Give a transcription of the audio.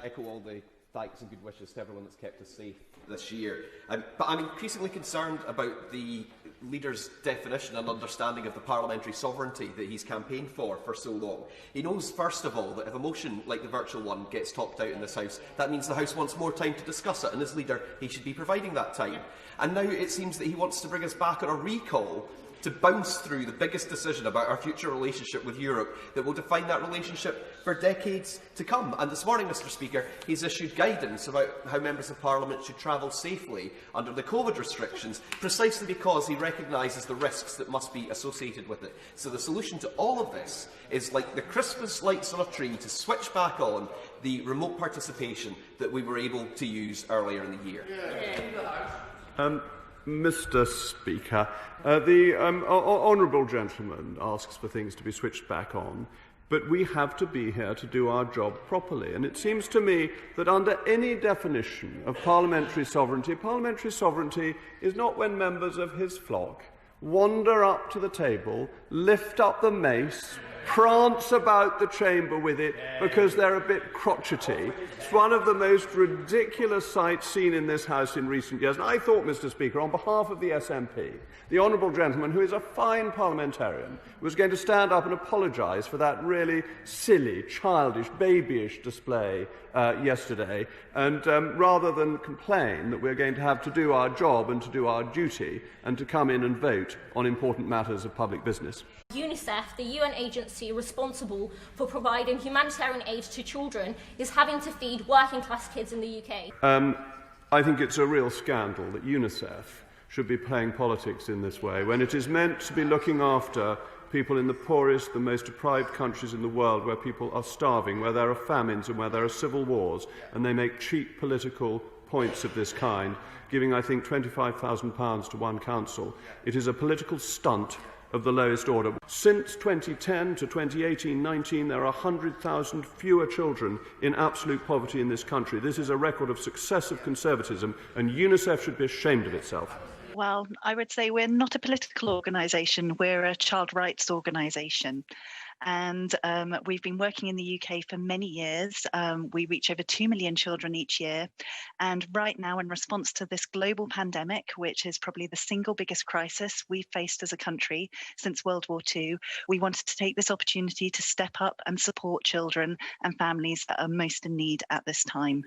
echo all the thanks and good wishes to everyone that's kept us safe this year. But I'm increasingly concerned about the leader's definition and understanding of the parliamentary sovereignty that he's campaigned for so long. He knows, first of all, that if a motion like the virtual one gets talked out in this House, that means the House wants more time to discuss it, and as leader, he should be providing that time. And now it seems that he wants to bring us back on a recall to bounce through the biggest decision about our future relationship with Europe that will define that relationship for decades to come. And this morning, Mr Speaker, he's issued guidance about how Members of Parliament should travel safely under the COVID restrictions, precisely because he recognises the risks that must be associated with it. So the solution to all of this is, like the Christmas lights on a tree, to switch back on the remote participation that we were able to use earlier in the year. Mr Speaker, the honourable gentleman asks for things to be switched back on, but we have to be here to do our job properly. And it seems to me that under any definition of parliamentary sovereignty is not when members of his flock wander up to the table, lift up the mace, prance about the chamber with it because they're a bit crotchety. It's one of the most ridiculous sights seen in this House in recent years. And I thought, Mr Speaker, on behalf of the SNP, the honourable gentleman, who is a fine parliamentarian, was going to stand up and apologise for that really silly, childish, babyish display yesterday, and rather than complain that we're going to have to do our job and to do our duty and to come in and vote on important matters of public business. UNICEF, the UN agency responsible for providing humanitarian aid to children, is having to feed working-class kids in the UK. I think it's a real scandal that UNICEF should be playing politics in this way, when it is meant to be looking after people in the poorest, the most deprived countries in the world, where people are starving, where there are famines and where there are civil wars, and they make cheap political points of this kind, giving, I think, £25,000 to one council. It is a political stunt of the lowest order. Since 2010 to 2018-19, there are 100,000 fewer children in absolute poverty in this country. This is a record of successive conservatism, and UNICEF should be ashamed of itself. Well, I would say we're not a political organisation, we're a child rights organisation. And we've been working in the UK for many years. We reach over 2 million children each year. And right now, in response to this global pandemic, which is probably the single biggest crisis we've faced as a country since World War II, we wanted to take this opportunity to step up and support children and families that are most in need at this time.